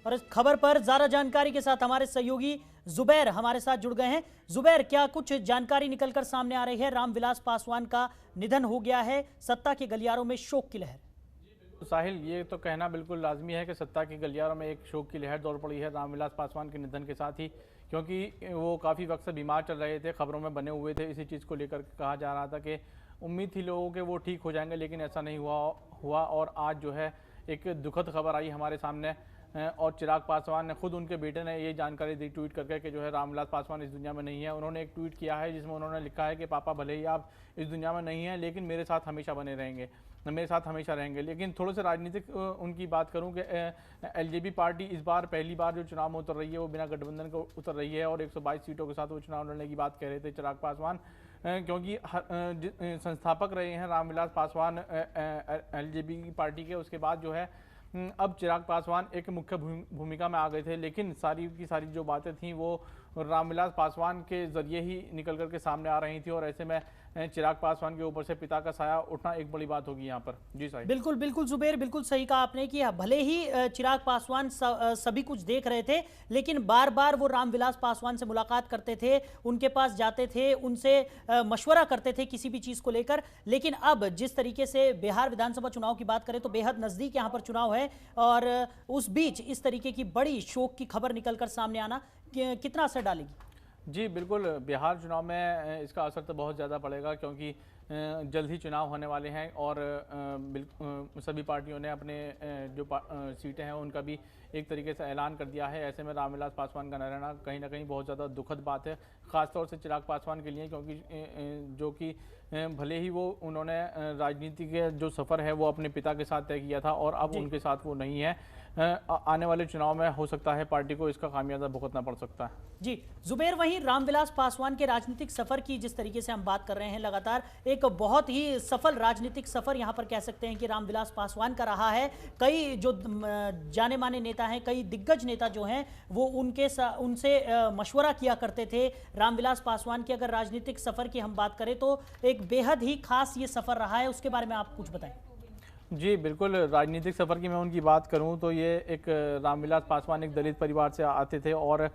और इस खबर पर ज्यादा जानकारी के साथ हमारे सहयोगी जुबैर हमारे साथ जुड़ गए हैं। जुबैर, क्या कुछ जानकारी निकलकर सामने आ रही है? रामविलास पासवान का निधन हो गया है, सत्ता के गलियारों में शोक की लहर। तो साहिल, ये तो कहना बिल्कुल लाजमी है कि सत्ता के गलियारों में एक शोक की लहर दौड़ पड़ी है रामविलास पासवान के निधन के साथ ही, क्योंकि वो काफ़ी वक्त से बीमार चल रहे थे, खबरों में बने हुए थे। इसी चीज़ को लेकर कहा जा रहा था कि उम्मीद थी लोगों के वो ठीक हो जाएंगे, लेकिन ऐसा नहीं हुआ। और आज जो है एक दुखद खबर आई हमारे सामने, और चिराग पासवान ने खुद, उनके बेटे ने ये जानकारी दी ट्वीट करके कि जो है रामविलास पासवान इस दुनिया में नहीं है। उन्होंने एक ट्वीट किया है जिसमें उन्होंने लिखा है कि पापा भले ही आप इस दुनिया में नहीं हैं, लेकिन मेरे साथ हमेशा बने रहेंगे, मेरे साथ हमेशा रहेंगे। लेकिन थोड़े से राजनीतिक उनकी बात करूं कि एलजेपी पार्टी इस बार पहली बार जो चुनाव में उतर रही है वो बिना गठबंधन को उतर रही है, और 122 सीटों के साथ वो चुनाव लड़ने की बात कह रहे थे चिराग पासवान, क्योंकि संस्थापक रहे हैं रामविलास पासवान एलजेपी पार्टी के। उसके बाद जो है अब चिराग पासवान एक मुख्य भूमिका में आ गए थे, लेकिन सारी की सारी जो बातें थीं वो रामविलास पासवान के जरिए ही निकल करके सामने आ रही थी, और ऐसे में चिराग पासवान के ऊपर से पिता का साया उठना एक बड़ी बात होगी यहाँ पर। जी साहिब। बिल्कुल बिल्कुल जुबैर, बिल्कुल सही कहा आपने कि भले ही चिराग पासवान सभी कुछ देख रहे थे, लेकिन बार बार वो रामविलास पासवान से मुलाकात करते थे, उनके पास जाते थे, उनसे मशवरा करते थे किसी भी चीज़ को लेकर। लेकिन अब जिस तरीके से बिहार विधानसभा चुनाव की बात करें तो बेहद नज़दीक यहाँ पर चुनाव है, और उस बीच इस तरीके की बड़ी शोक की खबर निकलकर सामने आना कितना असर डालेगी? जी बिल्कुल, बिहार चुनाव में इसका असर तो बहुत ज़्यादा पड़ेगा, क्योंकि जल्द ही चुनाव होने वाले हैं, और सभी पार्टियों ने अपने जो सीटें हैं उनका भी एक तरीके से ऐलान कर दिया है। ऐसे में रामविलास पासवान का न रहना कहीं ना कहीं बहुत ज़्यादा दुखद बात है, ख़ासतौर से चिराग पासवान के लिए, क्योंकि जो कि भले ही वो उन्होंने राजनीति के जो सफ़र है वो अपने पिता के साथ तय किया था, और अब उनके साथ वो नहीं है। आने वाले चुनाव में हो सकता है पार्टी को इसका खामियाजा भुगतना पड़ सकता है। जी जुबैर, वहीं रामविलास पासवान के राजनीतिक सफर की जिस तरीके से हम बात कर रहे हैं, लगातार एक बहुत ही सफल राजनीतिक सफर यहां पर कह सकते हैं कि रामविलास पासवान का रहा है। कई जो जाने माने नेता हैं, कई दिग्गज नेता जो हैं, वो उनसे मशवरा किया करते थे। रामविलास पासवान के अगर राजनीतिक सफर की हम बात करें तो एक बेहद ही खास ये सफर रहा है, उसके बारे में आप कुछ बताएं। जी बिल्कुल, राजनीतिक सफ़र की मैं उनकी बात करूं तो ये एक रामविलास पासवान एक दलित परिवार से आते थे, और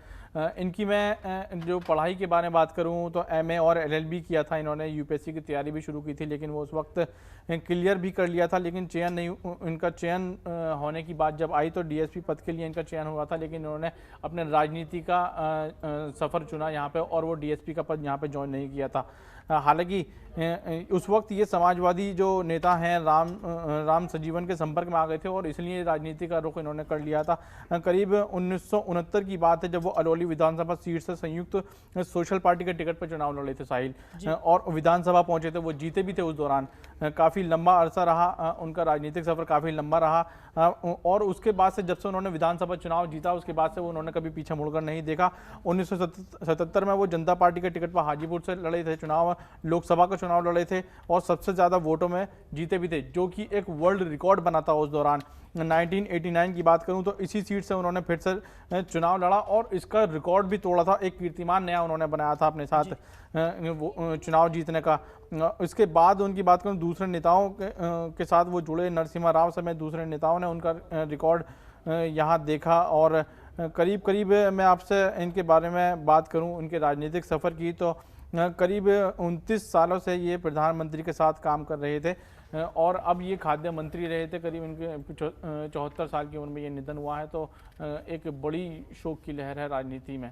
इनकी मैं जो पढ़ाई के बारे में बात करूं तो एमए और एलएलबी किया था इन्होंने। यूपीएससी की तैयारी भी शुरू की थी, लेकिन वो उस वक्त क्लियर भी कर लिया था, लेकिन चयन नहीं, इनका चयन होने की बात जब आई तो डीएसपी पद के लिए इनका चयन हुआ था, लेकिन इन्होंने अपने राजनीति का सफ़र चुना यहाँ पर, और वो डीएसपी का पद यहाँ पर ज्वाइन नहीं किया था। हालांकि उस वक्त ये समाजवादी जो नेता हैं राम सजीवन के संपर्क में आ गए थे, और इसलिए राजनीति का रुख इन्होंने कर लिया था। करीब 1969 की बात है जब वो अलौली विधानसभा सीट से संयुक्त सोशल पार्टी के टिकट पर चुनाव लड़े थे साहिल, और विधानसभा पहुंचे थे, वो जीते भी थे उस दौरान। काफ़ी लंबा अरसा रहा उनका राजनीतिक सफ़र, काफ़ी लंबा रहा, और उसके बाद से जब से उन्होंने विधानसभा चुनाव जीता उसके बाद से वो उन्होंने कभी पीछे मुड़कर नहीं देखा। 1977 में वो जनता पार्टी के टिकट पर हाजीपुर से लड़े थे चुनाव, लोकसभा का चुनाव लड़े थे, और सबसे ज़्यादा वोटों में जीते भी थे, जो कि एक वर्ल्ड रिकॉर्ड बना था उस दौरान। 1989 की बात करूं तो इसी सीट से उन्होंने फिर से चुनाव लड़ा, और इसका रिकॉर्ड भी तोड़ा था, एक कीर्तिमान नया उन्होंने बनाया था अपने साथ चुनाव जीतने का। इसके बाद उनकी बात करूं दूसरे नेताओं के साथ वो जुड़े, नरसिम्हा राव समेत दूसरे नेताओं ने उनका रिकॉर्ड यहाँ देखा, और करीब करीब मैं आपसे इनके बारे में बात करूँ उनके राजनीतिक सफ़र की तो करीब 29 सालों से ये प्रधानमंत्री के साथ काम कर रहे थे, और अब ये खाद्य मंत्री रहे थे। करीब इनके 74 साल की उम्र में ये निधन हुआ है, तो एक बड़ी शोक की लहर है राजनीति में।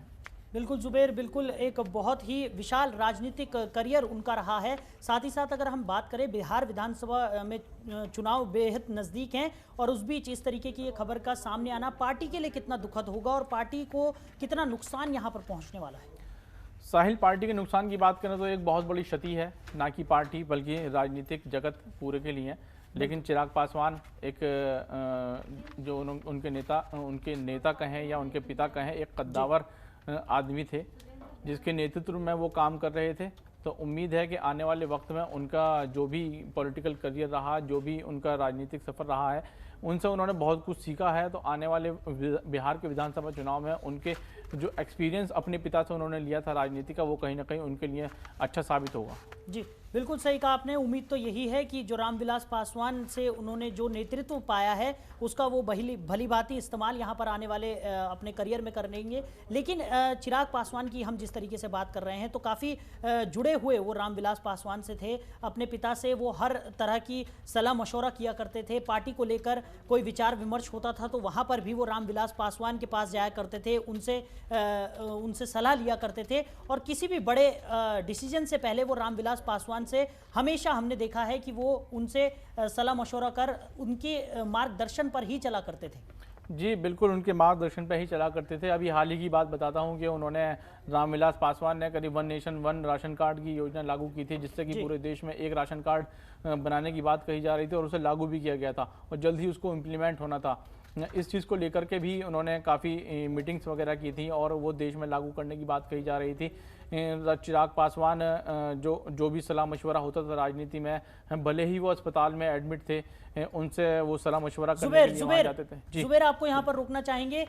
बिल्कुल जुबैर, बिल्कुल एक बहुत ही विशाल राजनीतिक करियर उनका रहा है। साथ ही साथ अगर हम बात करें, बिहार विधानसभा में चुनाव बेहद नज़दीक हैं, और उस बीच इस तरीके की ये खबर का सामने आना पार्टी के लिए कितना दुखद होगा, और पार्टी को कितना नुकसान यहाँ पर पहुँचने वाला है? साहिल, पार्टी के नुकसान की बात करें तो एक बहुत बड़ी क्षति है, ना कि पार्टी बल्कि राजनीतिक जगत पूरे के लिए। लेकिन चिराग पासवान एक जो उनके नेता कहें या उनके पिता कहें, एक कद्दावर आदमी थे जिसके नेतृत्व में वो काम कर रहे थे। तो उम्मीद है कि आने वाले वक्त में उनका जो भी पॉलिटिकल करियर रहा, जो भी उनका राजनीतिक सफ़र रहा है, उनसे उन्होंने बहुत कुछ सीखा है। तो आने वाले बिहार के विधानसभा चुनाव में उनके जो एक्सपीरियंस अपने पिता से उन्होंने लिया था राजनीति का, वो कहीं ना कहीं उनके लिए अच्छा साबित होगा। जी। बिल्कुल सही कहा आपने। उम्मीद तो यही है कि जो रामविलास पासवान से उन्होंने जो नेतृत्व पाया है उसका वो भली भांति इस्तेमाल यहाँ पर आने वाले अपने करियर में करेंगे। लेकिन चिराग पासवान की हम जिस तरीके से बात कर रहे हैं तो काफ़ी जुड़े हुए वो रामविलास पासवान से थे। अपने पिता से वो हर तरह की सलाह मशवरा किया करते थे। पार्टी को लेकर कोई विचार विमर्श होता था तो वहाँ पर भी वो रामविलास पासवान के पास जाया करते थे, उनसे सलाह लिया करते थे। और किसी भी बड़े डिसीजन से पहले वो रामविलास पासवान से हमेशा हमने देखा है कि वो उनसे सलाह मशवरा कर उनके मार्गदर्शन पर ही चला करते थे। जी बिल्कुल, उनके मार्गदर्शन पे ही चला करते थे। अभी हाल ही की बात बताता हूँ कि उन्होंने रामविलास पासवान ने करीब one nation one ration card की योजना लागू की थी, जिससे कि पूरे देश में एक राशन कार्ड बनाने की बात कही जा रही थी और उसे लागू भी किया गया था और जल्द ही उसको इम्प्लीमेंट होना था। इस चीज़ को लेकर के भी उन्होंने काफ़ी मीटिंग्स वगैरह की थी और वो देश में लागू करने की बात कही जा रही थी। चिराग पासवान जो भी सलाह मशवरा होता था राजनीति में, भले ही वो अस्पताल में एडमिट थे, उनसे वो सलाह मशवरा करने के लिए वहाँ जाते थे। जुबेर, आपको यहाँ पर रोकना चाहेंगे।